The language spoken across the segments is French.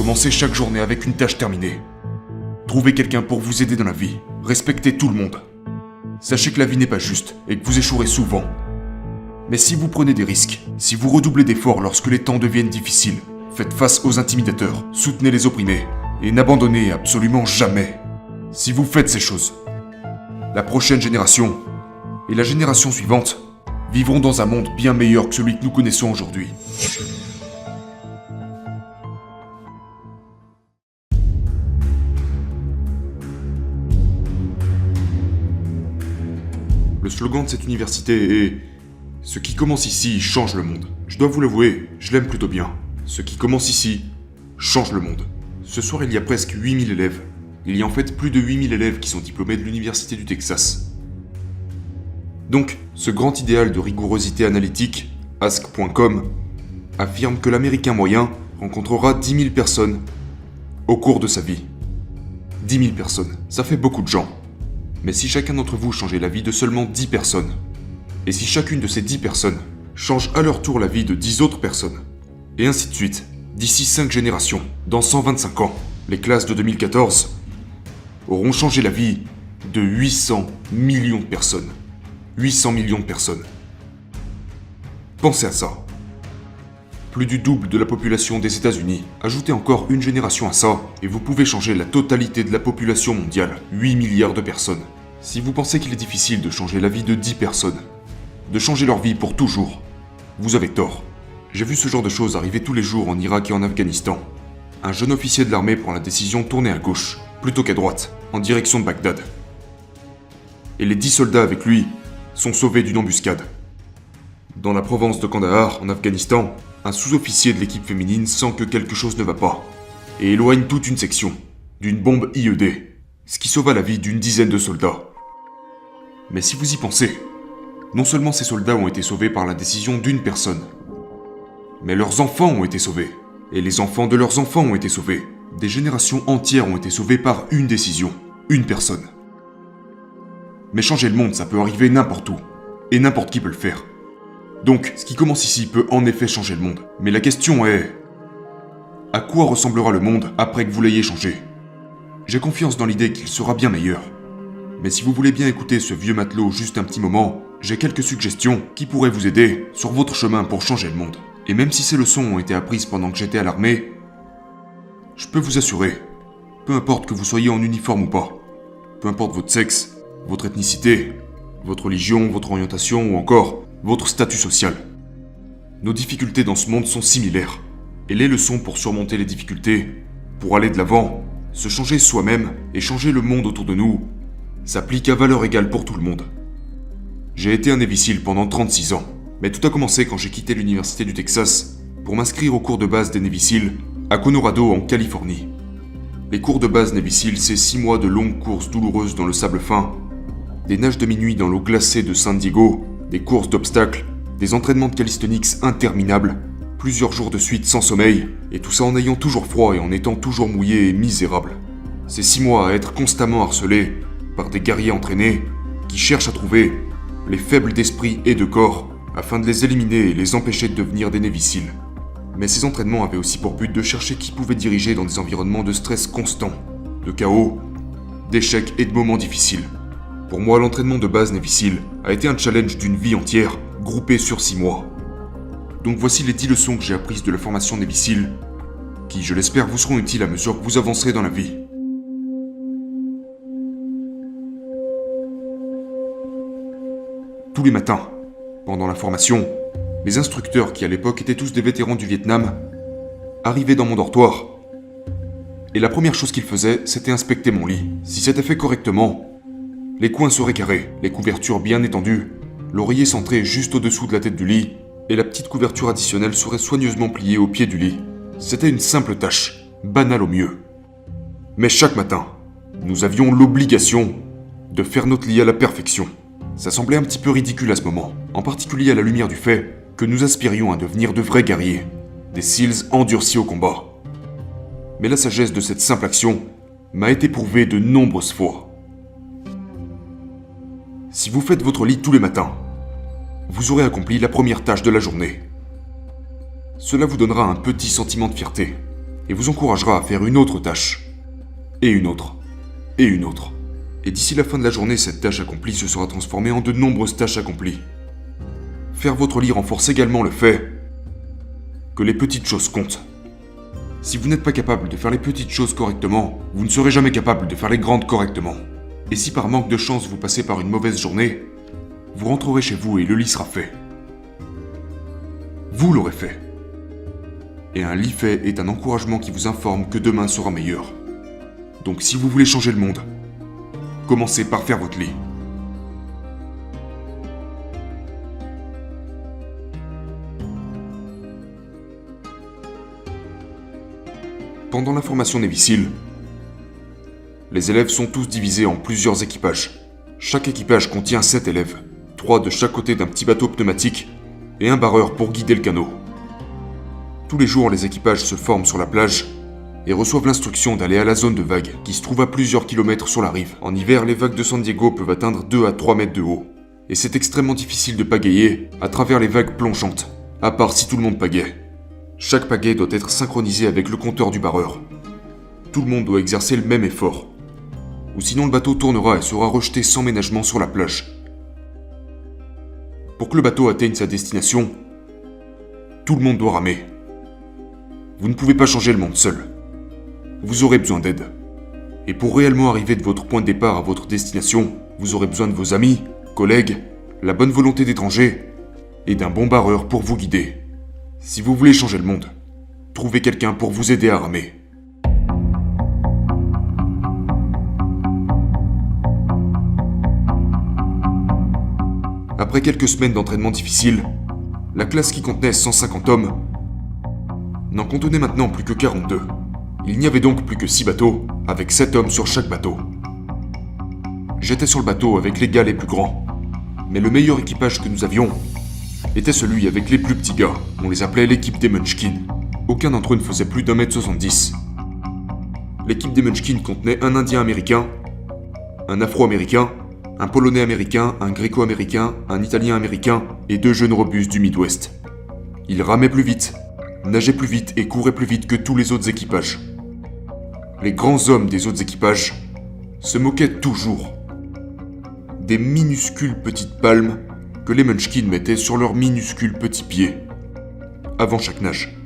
Commencez chaque journée avec une tâche terminée. Trouvez quelqu'un pour vous aider dans la vie. Respectez tout le monde. Sachez que la vie n'est pas juste et que vous échouerez souvent. Mais si vous prenez des risques, si vous redoublez d'efforts lorsque les temps deviennent difficiles, faites face aux intimidateurs, soutenez les opprimés et n'abandonnez absolument jamais. Si vous faites ces choses, la prochaine génération et la génération suivante vivront dans un monde bien meilleur que celui que nous connaissons aujourd'hui. Le slogan de cette université est « Ce qui commence ici change le monde ». Je dois vous l'avouer, je l'aime plutôt bien. Ce qui commence ici change le monde. Ce soir, il y a presque 8000 élèves. Il y a en fait plus de 8000 élèves qui sont diplômés de l'Université du Texas. Donc, ce grand idéal de rigourosité analytique, ask.com, affirme que l'Américain moyen rencontrera 10 000 personnes au cours de sa vie. 10 000 personnes, ça fait beaucoup de gens. Mais si chacun d'entre vous changeait la vie de seulement 10 personnes, et si chacune de ces 10 personnes change à leur tour la vie de 10 autres personnes, et ainsi de suite, d'ici 5 générations, dans 125 ans, les classes de 2014 auront changé la vie de 800 millions de personnes. 800 millions de personnes. Pensez à ça. Plus du double de la population des États-Unis. Ajoutez encore une génération à ça, et vous pouvez changer la totalité de la population mondiale. 8 milliards de personnes. Si vous pensez qu'il est difficile de changer la vie de 10 personnes, de changer leur vie pour toujours, vous avez tort. J'ai vu ce genre de choses arriver tous les jours en Irak et en Afghanistan. Un jeune officier de l'armée prend la décision de tourner à gauche, plutôt qu'à droite, en direction de Bagdad. Et les 10 soldats avec lui sont sauvés d'une embuscade. Dans la province de Kandahar, en Afghanistan, un sous-officier de l'équipe féminine sent que quelque chose ne va pas, et éloigne toute une section, d'une bombe IED, ce qui sauva la vie d'une dizaine de soldats. Mais si vous y pensez, non seulement ces soldats ont été sauvés par la décision d'une personne, mais leurs enfants ont été sauvés, et les enfants de leurs enfants ont été sauvés. Des générations entières ont été sauvées par une décision, une personne. Mais changer le monde, ça peut arriver n'importe où, et n'importe qui peut le faire. Donc, ce qui commence ici peut en effet changer le monde. Mais la question est... à quoi ressemblera le monde après que vous l'ayez changé? J'ai confiance dans l'idée qu'il sera bien meilleur. Mais si vous voulez bien écouter ce vieux matelot juste un petit moment, j'ai quelques suggestions qui pourraient vous aider sur votre chemin pour changer le monde. Et même si ces leçons ont été apprises pendant que j'étais à l'armée, je peux vous assurer, peu importe que vous soyez en uniforme ou pas, peu importe votre sexe, votre ethnicité, votre religion, votre orientation ou encore votre statut social. Nos difficultés dans ce monde sont similaires. Et les leçons pour surmonter les difficultés, pour aller de l'avant, se changer soi-même et changer le monde autour de nous, s'appliquent à valeur égale pour tout le monde. J'ai été un Navy SEAL pendant 36 ans, mais tout a commencé quand j'ai quitté l'Université du Texas pour m'inscrire aux cours de base des Navy SEAL à Colorado en Californie. Les cours de base Navy SEAL, c'est 6 mois de longues courses douloureuses dans le sable fin, des nages de minuit dans l'eau glacée de San Diego, des courses d'obstacles, des entraînements de calisthenics interminables, plusieurs jours de suite sans sommeil, et tout ça en ayant toujours froid et en étant toujours mouillé et misérable. C'est 6 mois à être constamment harcelé par des guerriers entraînés qui cherchent à trouver les faibles d'esprit et de corps afin de les éliminer et les empêcher de devenir des Navy SEAL. Mais ces entraînements avaient aussi pour but de chercher qui pouvait diriger dans des environnements de stress constant, de chaos, d'échecs et de moments difficiles. Pour moi, l'entraînement de base Navy SEAL a été un challenge d'une vie entière, groupé sur 6 mois. Donc voici les 10 leçons que j'ai apprises de la formation Navy SEAL, qui, je l'espère, vous seront utiles à mesure que vous avancerez dans la vie. Tous les matins, pendant la formation, mes instructeurs, qui à l'époque étaient tous des vétérans du Vietnam, arrivaient dans mon dortoir. Et la première chose qu'ils faisaient, c'était inspecter mon lit. Si c'était fait correctement, les coins seraient carrés, les couvertures bien étendues, l'oreiller centré juste au-dessous de la tête du lit, et la petite couverture additionnelle serait soigneusement pliée au pied du lit. C'était une simple tâche, banale au mieux. Mais chaque matin, nous avions l'obligation de faire notre lit à la perfection. Ça semblait un petit peu ridicule à ce moment, en particulier à la lumière du fait que nous aspirions à devenir de vrais guerriers, des SEALs endurcis au combat. Mais la sagesse de cette simple action m'a été prouvée de nombreuses fois. Si vous faites votre lit tous les matins, vous aurez accompli la première tâche de la journée. Cela vous donnera un petit sentiment de fierté. et vous encouragera à faire une autre tâche. Et une autre. Et une autre. Et d'ici la fin de la journée, cette tâche accomplie se sera transformée en de nombreuses tâches accomplies. Faire votre lit renforce également le fait que les petites choses comptent. Si vous n'êtes pas capable de faire les petites choses correctement, vous ne serez jamais capable de faire les grandes correctement. Et si par manque de chance vous passez par une mauvaise journée, vous rentrerez chez vous et le lit sera fait. Vous l'aurez fait. Et un lit fait est un encouragement qui vous informe que demain sera meilleur. Donc si vous voulez changer le monde, commencez par faire votre lit. Pendant la formation Navy SEAL, les élèves sont tous divisés en plusieurs équipages. Chaque équipage contient 7 élèves, 3 de chaque côté d'un petit bateau pneumatique et un barreur pour guider le canot. Tous les jours, les équipages se forment sur la plage et reçoivent l'instruction d'aller à la zone de vagues qui se trouve à plusieurs kilomètres sur la rive. En hiver, les vagues de San Diego peuvent atteindre 2 à 3 mètres de haut. Et c'est extrêmement difficile de pagayer à travers les vagues plongeantes, à part si tout le monde pagaie. Chaque pagaie doit être synchronisé avec le compteur du barreur. Tout le monde doit exercer le même effort. Ou sinon le bateau tournera et sera rejeté sans ménagement sur la plage. Pour que le bateau atteigne sa destination, tout le monde doit ramer. Vous ne pouvez pas changer le monde seul. Vous aurez besoin d'aide. Et pour réellement arriver de votre point de départ à votre destination, vous aurez besoin de vos amis, collègues, la bonne volonté d'étrangers et d'un bon barreur pour vous guider. Si vous voulez changer le monde, trouvez quelqu'un pour vous aider à ramer. Après quelques semaines d'entraînement difficile, la classe qui contenait 150 hommes n'en contenait maintenant plus que 42. Il n'y avait donc plus que 6 bateaux, avec 7 hommes sur chaque bateau. J'étais sur le bateau avec les gars les plus grands, mais le meilleur équipage que nous avions était celui avec les plus petits gars. On les appelait l'équipe des Munchkins. Aucun d'entre eux ne faisait plus d'1m70. L'équipe des Munchkins contenait un Indien américain, un Afro-américain, un Polonais américain, un Gréco-américain, un Italien américain et 2 jeunes robustes du Midwest. Ils ramaient plus vite, nageaient plus vite et couraient plus vite que tous les autres équipages. Les grands hommes des autres équipages se moquaient toujours des minuscules petites palmes que les Munchkins mettaient sur leurs minuscules petits pieds, avant chaque nage.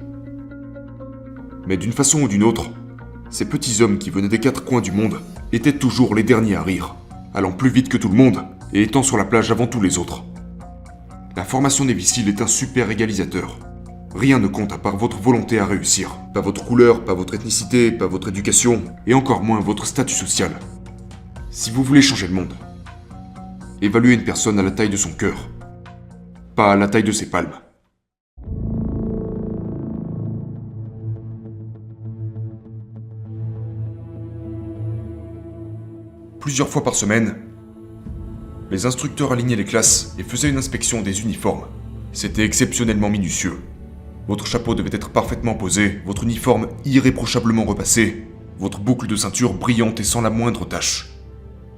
Mais d'une façon ou d'une autre, ces petits hommes qui venaient des 4 coins du monde étaient toujours les derniers à rire, allant plus vite que tout le monde et étant sur la plage avant tous les autres. La formation Navy SEAL est un super égalisateur. Rien ne compte à part votre volonté à réussir. Pas votre couleur, pas votre ethnicité, pas votre éducation, et encore moins votre statut social. Si vous voulez changer le monde, évaluez une personne à la taille de son cœur, pas à la taille de ses palmes. Plusieurs fois par semaine, les instructeurs alignaient les classes et faisaient une inspection des uniformes. C'était exceptionnellement minutieux. Votre chapeau devait être parfaitement posé, votre uniforme irréprochablement repassé, votre boucle de ceinture brillante et sans la moindre tache.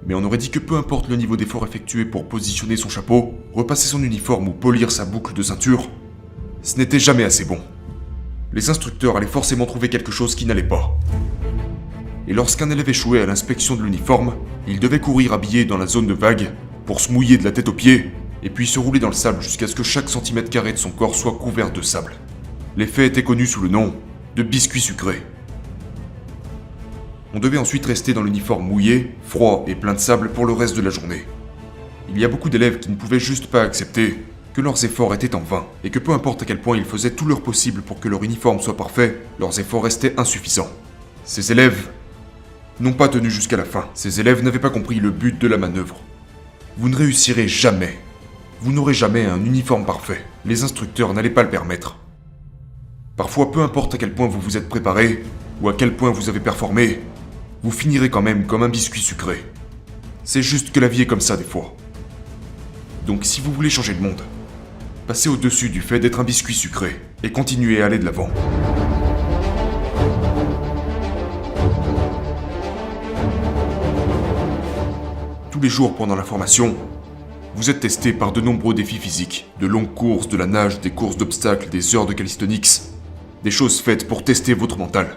Mais on aurait dit que peu importe le niveau d'effort effectué pour positionner son chapeau, repasser son uniforme ou polir sa boucle de ceinture, ce n'était jamais assez bon. Les instructeurs allaient forcément trouver quelque chose qui n'allait pas. Et lorsqu'un élève échouait à l'inspection de l'uniforme, il devait courir habillé dans la zone de vague pour se mouiller de la tête aux pieds et puis se rouler dans le sable jusqu'à ce que chaque centimètre carré de son corps soit couvert de sable. L'effet était connu sous le nom de biscuit sucré. On devait ensuite rester dans l'uniforme mouillé, froid et plein de sable pour le reste de la journée. Il y a beaucoup d'élèves qui ne pouvaient juste pas accepter que leurs efforts étaient en vain et que peu importe à quel point ils faisaient tout leur possible pour que leur uniforme soit parfait, leurs efforts restaient insuffisants. Ces élèves n'ont pas tenu jusqu'à la fin. Ces élèves n'avaient pas compris le but de la manœuvre. Vous ne réussirez jamais. Vous n'aurez jamais un uniforme parfait. Les instructeurs n'allaient pas le permettre. Parfois, peu importe à quel point vous vous êtes préparé, ou à quel point vous avez performé, vous finirez quand même comme un biscuit sucré. C'est juste que la vie est comme ça des fois. Donc si vous voulez changer le monde, passez au-dessus du fait d'être un biscuit sucré, et continuez à aller de l'avant. Tous les jours pendant la formation, vous êtes testé par de nombreux défis physiques, de longues courses, de la nage, des courses d'obstacles, des heures de calisthenics, des choses faites pour tester votre mental.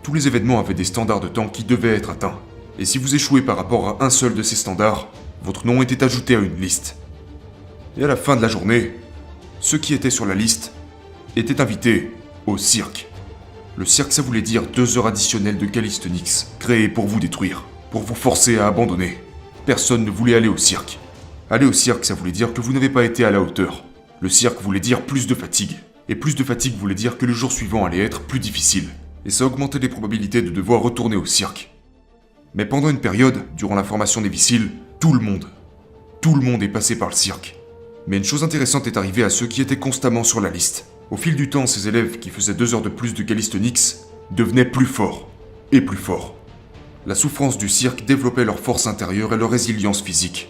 Tous les événements avaient des standards de temps qui devaient être atteints. Et si vous échouez par rapport à un seul de ces standards, votre nom était ajouté à une liste. Et à la fin de la journée, ceux qui étaient sur la liste étaient invités au cirque. Le cirque, ça voulait dire 2 heures additionnelles de calisthenics, créées pour vous détruire, pour vous forcer à abandonner. Personne ne voulait aller au cirque. Aller au cirque, ça voulait dire que vous n'avez pas été à la hauteur. Le cirque voulait dire plus de fatigue. Et plus de fatigue voulait dire que le jour suivant allait être plus difficile. Et ça augmentait les probabilités de devoir retourner au cirque. Mais pendant une période, durant la formation des Vissiles, tout le monde est passé par le cirque. Mais une chose intéressante est arrivée à ceux qui étaient constamment sur la liste. Au fil du temps, ces élèves qui faisaient 2 heures de plus de calisthenics devenaient plus forts. Et plus forts. La souffrance du cirque développait leur force intérieure et leur résilience physique.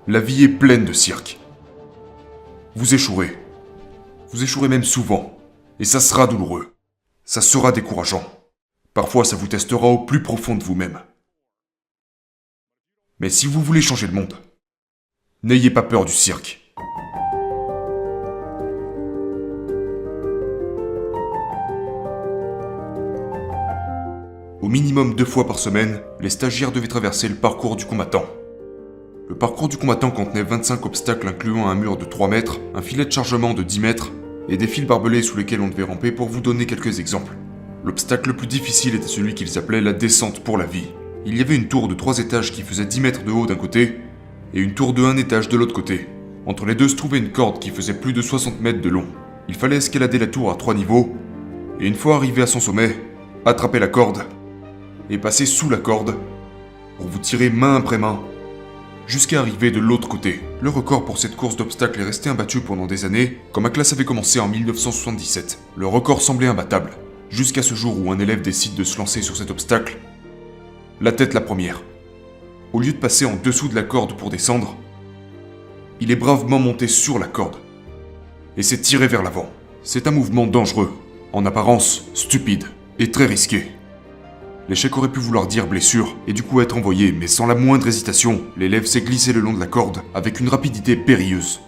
La vie est pleine de cirque. Vous échouerez. Vous échouerez même souvent. Et ça sera douloureux. Ça sera décourageant. Parfois, ça vous testera au plus profond de vous-même. Mais si vous voulez changer le monde, n'ayez pas peur du cirque. Au minimum 2 fois par semaine, les stagiaires devaient traverser le parcours du combattant. Le parcours du combattant contenait 25 obstacles incluant un mur de 3 mètres, un filet de chargement de 10 mètres et des fils barbelés sous lesquels on devait ramper pour vous donner quelques exemples. L'obstacle le plus difficile était celui qu'ils appelaient la descente pour la vie. Il y avait une tour de 3 étages qui faisait 10 mètres de haut d'un côté et une tour de 1 étage de l'autre côté. Entre les deux se trouvait une corde qui faisait plus de 60 mètres de long. Il fallait escalader la tour à 3 niveaux et une fois arrivé à son sommet, attraper la corde et passer sous la corde pour vous tirer main après main jusqu'à arriver de l'autre côté. Le record pour cette course d'obstacles est resté imbattu pendant des années quand ma classe avait commencé en 1977. Le record semblait imbattable, jusqu'à ce jour où un élève décide de se lancer sur cet obstacle, la tête la première. Au lieu de passer en dessous de la corde pour descendre, il est bravement monté sur la corde et s'est tiré vers l'avant. C'est un mouvement dangereux, en apparence stupide et très risqué. L'échec aurait pu vouloir dire blessure et du coup être envoyé, mais sans la moindre hésitation, l'élève s'est glissé le long de la corde avec une rapidité périlleuse.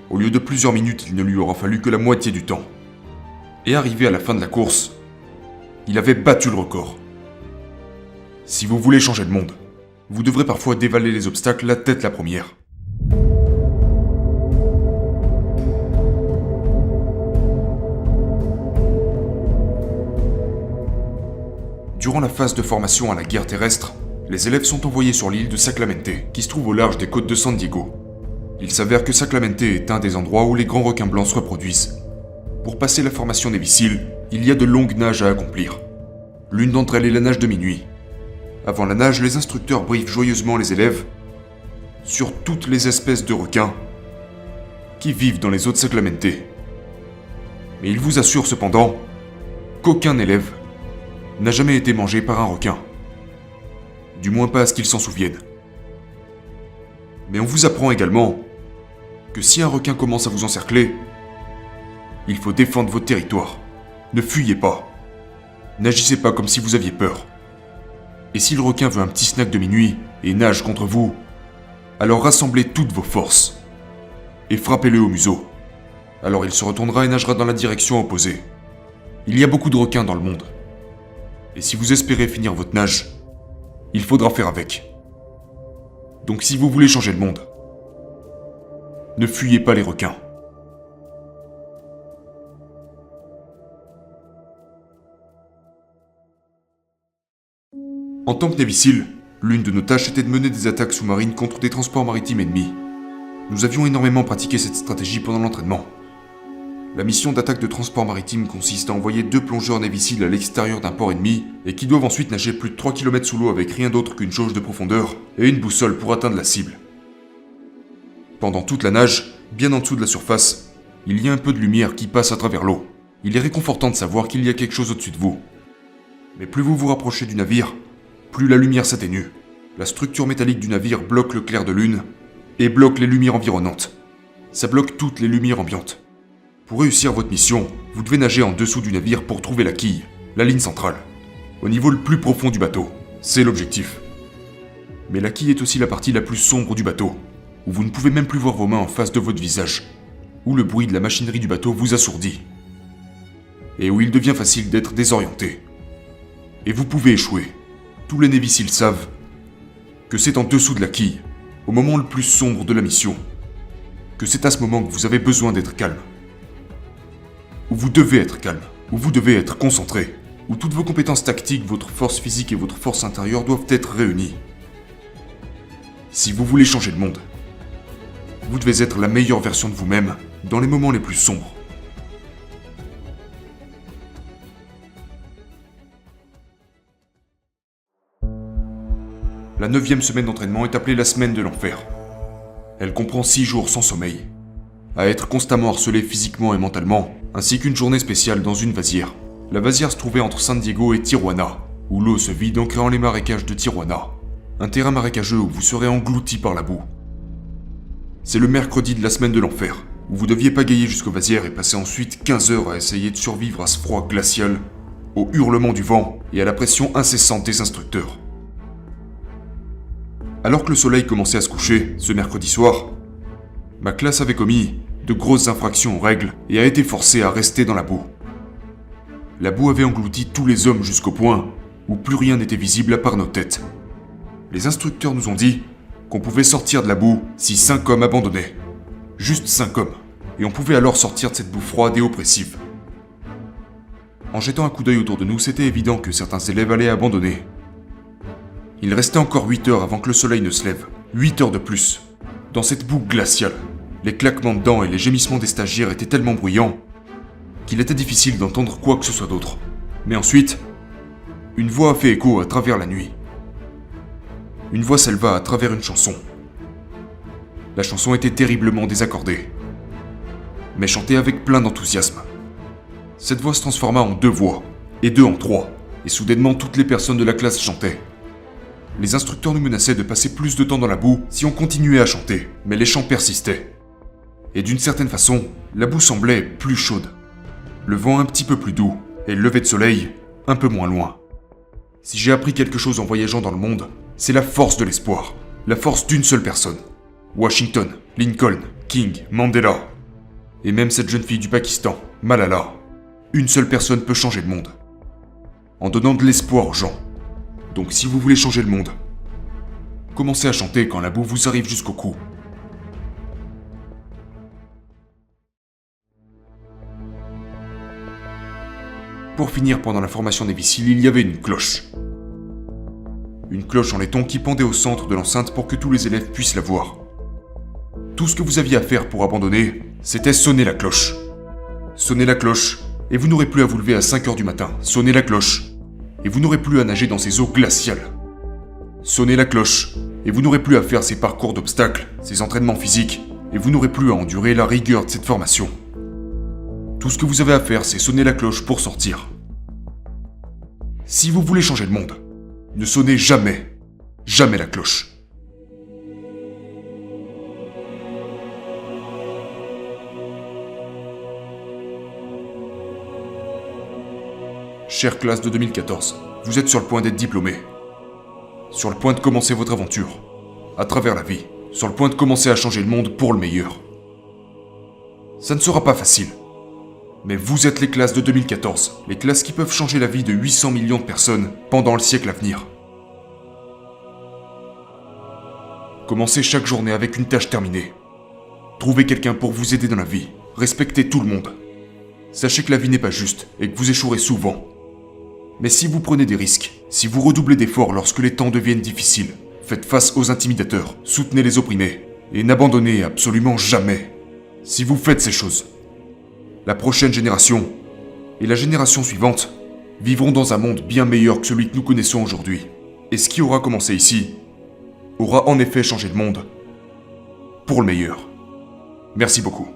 Au lieu de plusieurs minutes, il ne lui aura fallu que la moitié du temps. Et arrivé à la fin de la course, il avait battu le record. Si vous voulez changer le monde, vous devrez parfois dévaler les obstacles la tête la première. Durant la phase de formation à la guerre terrestre, les élèves sont envoyés sur l'île de Saclamente, qui se trouve au large des côtes de San Diego. Il s'avère que Saclamente est un des endroits où les grands requins blancs se reproduisent. Pour passer la formation des Vissiles, il y a de longues nages à accomplir. L'une d'entre elles est la nage de minuit. Avant la nage, les instructeurs briefent joyeusement les élèves sur toutes les espèces de requins qui vivent dans les eaux de Saclamente. Mais ils vous assurent cependant qu'aucun élève n'a jamais été mangé par un requin. Du moins pas à ce qu'ils s'en souviennent. Mais on vous apprend également que si un requin commence à vous encercler, il faut défendre votre territoire. Ne fuyez pas. N'agissez pas comme si vous aviez peur. Et si le requin veut un petit snack de minuit et nage contre vous, alors rassemblez toutes vos forces et frappez-le au museau. Alors il se retournera et nagera dans la direction opposée. Il y a beaucoup de requins dans le monde. Et si vous espérez finir votre nage, il faudra faire avec. Donc si vous voulez changer le monde, ne fuyez pas les requins. En tant que Navy-SEAL, l'une de nos tâches était de mener des attaques sous-marines contre des transports maritimes ennemis. Nous avions énormément pratiqué cette stratégie pendant l'entraînement. La mission d'attaque de transport maritime consiste à envoyer 2 plongeurs Navy-SEAL à l'extérieur d'un port ennemi et qui doivent ensuite nager plus de 3 km sous l'eau avec rien d'autre qu'une jauge de profondeur et une boussole pour atteindre la cible. Pendant toute la nage, bien en dessous de la surface, il y a un peu de lumière qui passe à travers l'eau. Il est réconfortant de savoir qu'il y a quelque chose au-dessus de vous. Mais plus vous vous rapprochez du navire, plus la lumière s'atténue. La structure métallique du navire bloque le clair de lune et bloque les lumières environnantes. Ça bloque toutes les lumières ambiantes. Pour réussir votre mission, vous devez nager en dessous du navire pour trouver la quille, la ligne centrale, au niveau le plus profond du bateau. C'est l'objectif. Mais la quille est aussi la partie la plus sombre du bateau, où vous ne pouvez même plus voir vos mains en face de votre visage, où le bruit de la machinerie du bateau vous assourdit, et où il devient facile d'être désorienté. Et vous pouvez échouer. Tous les Navy Seals savent que c'est en dessous de la quille, au moment le plus sombre de la mission, que c'est à ce moment que vous avez besoin d'être calme. Où vous devez être calme, où vous devez être concentré, où toutes vos compétences tactiques, votre force physique et votre force intérieure doivent être réunies. Si vous voulez changer le monde, vous devez être la meilleure version de vous-même dans les moments les plus sombres. La 9e semaine d'entraînement est appelée la semaine de l'enfer. Elle comprend 6 jours sans sommeil, à être constamment harcelé physiquement et mentalement, ainsi qu'une journée spéciale dans une vasière. La vasière se trouvait entre San Diego et Tijuana, où l'eau se vide en créant les marécages de Tijuana. Un terrain marécageux où vous serez englouti par la boue. C'est le mercredi de la semaine de l'enfer, où vous deviez pagayer jusqu'aux vasières et passer ensuite 15 heures à essayer de survivre à ce froid glacial, au hurlement du vent et à la pression incessante des instructeurs. Alors que le soleil commençait à se coucher, ce mercredi soir, ma classe avait commis de grosses infractions aux règles et a été forcée à rester dans la boue. La boue avait englouti tous les hommes jusqu'au point où plus rien n'était visible à part nos têtes. Les instructeurs nous ont dit qu'on pouvait sortir de la boue si 5 hommes abandonnaient. Juste 5 hommes. Et on pouvait alors sortir de cette boue froide et oppressive. En jetant un coup d'œil autour de nous, c'était évident que certains élèves allaient abandonner. Il restait encore 8 heures avant que le soleil ne se lève. 8 heures de plus. Dans cette boue glaciale, les claquements de dents et les gémissements des stagiaires étaient tellement bruyants qu'il était difficile d'entendre quoi que ce soit d'autre. Mais ensuite, une voix a fait écho à travers la nuit. Une voix s'éleva à travers une chanson. La chanson était terriblement désaccordée, mais chantée avec plein d'enthousiasme. Cette voix se transforma en 2 voix, et 2 en 3, et soudainement toutes les personnes de la classe chantaient. Les instructeurs nous menaçaient de passer plus de temps dans la boue si on continuait à chanter, mais les chants persistaient. Et d'une certaine façon, la boue semblait plus chaude. Le vent un petit peu plus doux, et le lever de soleil un peu moins loin. Si j'ai appris quelque chose en voyageant dans le monde, c'est la force de l'espoir. La force d'une seule personne. Washington, Lincoln, King, Mandela. Et même cette jeune fille du Pakistan, Malala. Une seule personne peut changer le monde. En donnant de l'espoir aux gens. Donc si vous voulez changer le monde, commencez à chanter quand la boue vous arrive jusqu'au cou. Pour finir, pendant la formation des Navy, il y avait une cloche. Une cloche en laiton qui pendait au centre de l'enceinte pour que tous les élèves puissent la voir. Tout ce que vous aviez à faire pour abandonner, c'était sonner la cloche. Sonnez la cloche, et vous n'aurez plus à vous lever à 5 heures du matin. Sonnez la cloche, et vous n'aurez plus à nager dans ces eaux glaciales. Sonnez la cloche, et vous n'aurez plus à faire ces parcours d'obstacles, ces entraînements physiques, et vous n'aurez plus à endurer la rigueur de cette formation. Tout ce que vous avez à faire, c'est sonner la cloche pour sortir. Si vous voulez changer le monde, ne sonnez jamais, jamais la cloche. Chère classe de 2014, vous êtes sur le point d'être diplômé. Sur le point de commencer votre aventure, à travers la vie, sur le point de commencer à changer le monde pour le meilleur. Ça ne sera pas facile. Mais vous êtes les classes de 2014, les classes qui peuvent changer la vie de 800 millions de personnes pendant le siècle à venir. Commencez chaque journée avec une tâche terminée. Trouvez quelqu'un pour vous aider dans la vie. Respectez tout le monde. Sachez que la vie n'est pas juste et que vous échouerez souvent. Mais si vous prenez des risques, si vous redoublez d'efforts lorsque les temps deviennent difficiles, faites face aux intimidateurs, soutenez les opprimés et n'abandonnez absolument jamais. Si vous faites ces choses, la prochaine génération et la génération suivante vivront dans un monde bien meilleur que celui que nous connaissons aujourd'hui. Et ce qui aura commencé ici aura en effet changé le monde pour le meilleur. Merci beaucoup.